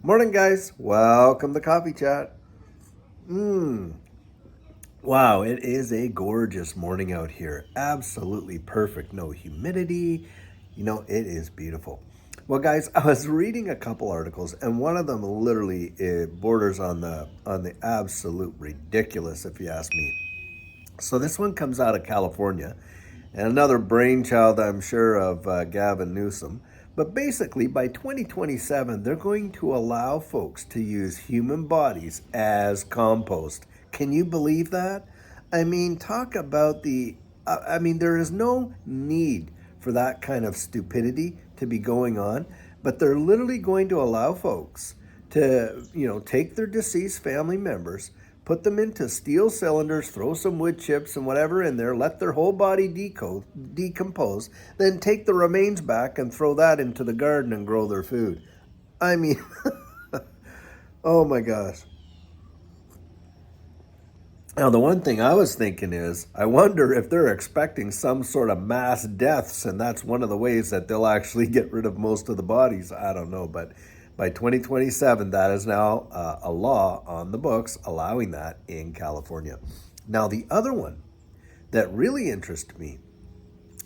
Morning, guys. Welcome to Coffee Chat. Wow, it is a gorgeous morning out here. Absolutely perfect. No humidity. It is beautiful. Well, guys, I was reading a couple articles, and one of them literally it borders on the absolute ridiculous, if you ask me. So this one comes out of California, and another brainchild, I'm sure, of Gavin Newsom. But basically, by 2027, they're going to allow folks to use human bodies as compost. Can you believe that? I mean, talk about there is no need for that kind of stupidity to be going on, but they're literally going to allow folks to, take their deceased family members, put them into steel cylinders, throw some wood chips and whatever in there, let their whole body decompose, then take the remains back and throw that into the garden and grow their food. I mean, oh my gosh. Now, the one thing I was thinking is, I wonder if they're expecting some sort of mass deaths, and that's one of the ways that they'll actually get rid of most of the bodies. I don't know, but by 2027, that is now a law on the books allowing that in California. Now, the other one that really interested me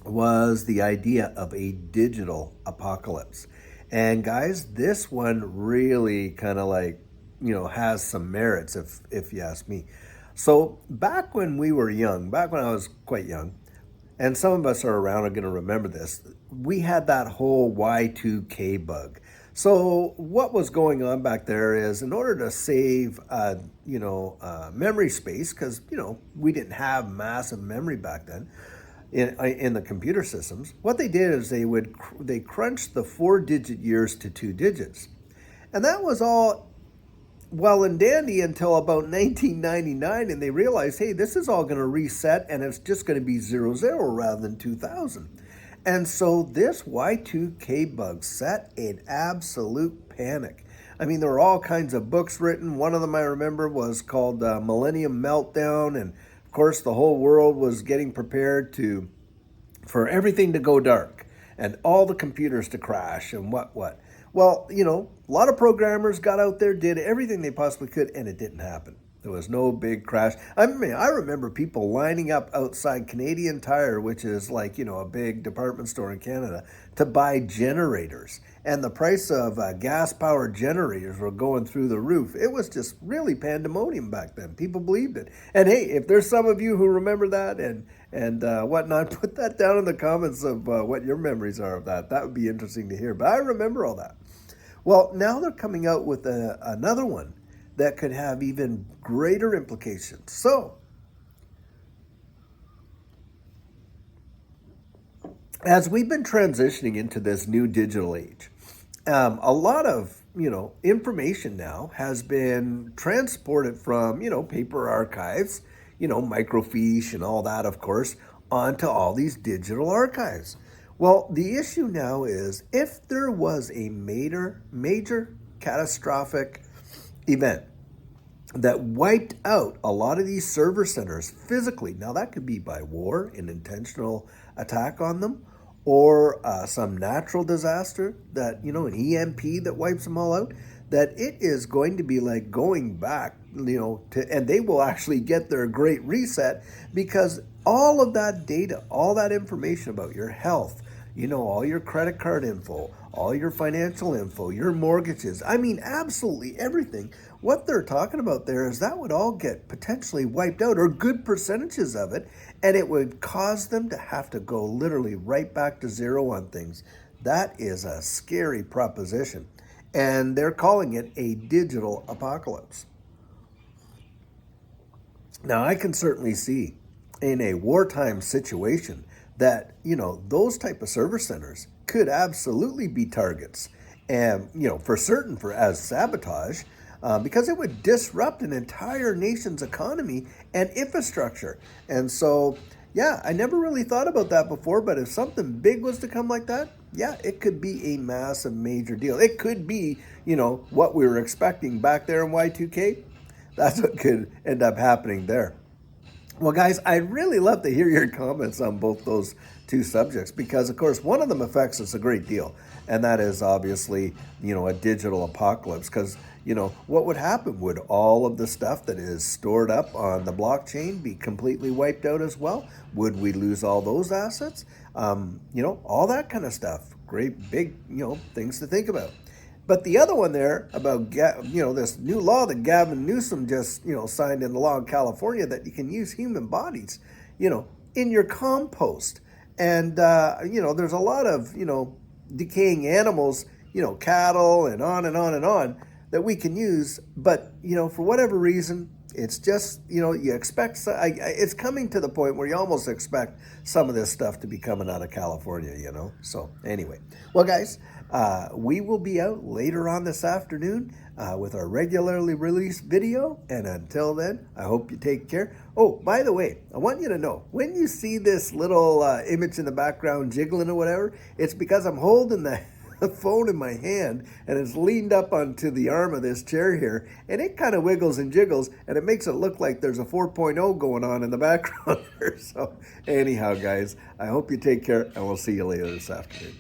was the idea of a digital apocalypse. And guys, this one really kind of has some merits if you ask me. So back when we were young, back when I was quite young, and some of us are around are going to remember this, we had that whole Y2K bug. So what was going on back there is, in order to save, memory space, because we didn't have massive memory back then in the computer systems. What they did is they crunched the 4-digit years to 2 digits, and that was all well and dandy until about 1999, and they realized, hey, this is all going to reset, and it's just going to be 00 rather than 2000. And so this Y2K bug set an absolute panic. I mean, there were all kinds of books written. One of them I remember was called Millennium Meltdown, and of course the whole world was getting prepared for everything to go dark and all the computers to crash and what. Well, a lot of programmers got out there, did everything they possibly could, and it didn't happen. There was no big crash. I mean, I remember people lining up outside Canadian Tire, which is like, a big department store in Canada, to buy generators. And the price of gas-powered generators were going through the roof. It was just really pandemonium back then. People believed it. And hey, if there's some of you who remember that and whatnot, put that down in the comments of what your memories are of that. That would be interesting to hear. But I remember all that. Well, now they're coming out with another one that could have even greater implications. So, as we've been transitioning into this new digital age, a lot of information now has been transported from paper archives, microfiche and all that, of course, onto all these digital archives. Well, the issue now is, if there was a major catastrophic event that wiped out a lot of these server centers physically. Now, that could be by war, an intentional attack on them, or some natural disaster that, an EMP that wipes them all out, that it is going to be like going back, and they will actually get their great reset, because all of that data, all that information about your health, all your credit card info, all your financial info, your mortgages, I mean, absolutely everything. What they're talking about there is that would all get potentially wiped out, or good percentages of it, and it would cause them to have to go literally right back to zero on things. That is a scary proposition, and they're calling it a digital apocalypse. Now, I can certainly see in a wartime situation that, those type of service centers could absolutely be targets, and, for certain, for as sabotage, because it would disrupt an entire nation's economy and infrastructure. And so, yeah, I never really thought about that before, but if something big was to come like that, yeah, it could be a massive, major deal. It could be, what we were expecting back there in Y2K. That's what could end up happening there. Well, guys, I'd really love to hear your comments on both those two subjects because, of course, one of them affects us a great deal, and that is obviously, a digital apocalypse. Because, what would happen? Would all of the stuff that is stored up on the blockchain be completely wiped out as well? Would we lose all those assets? All that kind of stuff. Great big, things to think about. But the other one there about, this new law that Gavin Newsom just, signed into law in California that you can use human bodies, in your compost. And, there's a lot of, decaying animals, cattle and on and on and on that we can use. But, for whatever reason, it's just, you expect, it's coming to the point where you almost expect some of this stuff to be coming out of California, So anyway, well, guys, we will be out later on this afternoon with our regularly released video. And until then, I hope you take care. Oh, by the way, I want you to know, when you see this little image in the background jiggling or whatever, it's because I'm holding the phone in my hand and it's leaned up onto the arm of this chair here, and it kind of wiggles and jiggles, and it makes it look like there's a 4.0 going on in the background here. So anyhow, guys, I hope you take care, and we'll see you later this afternoon.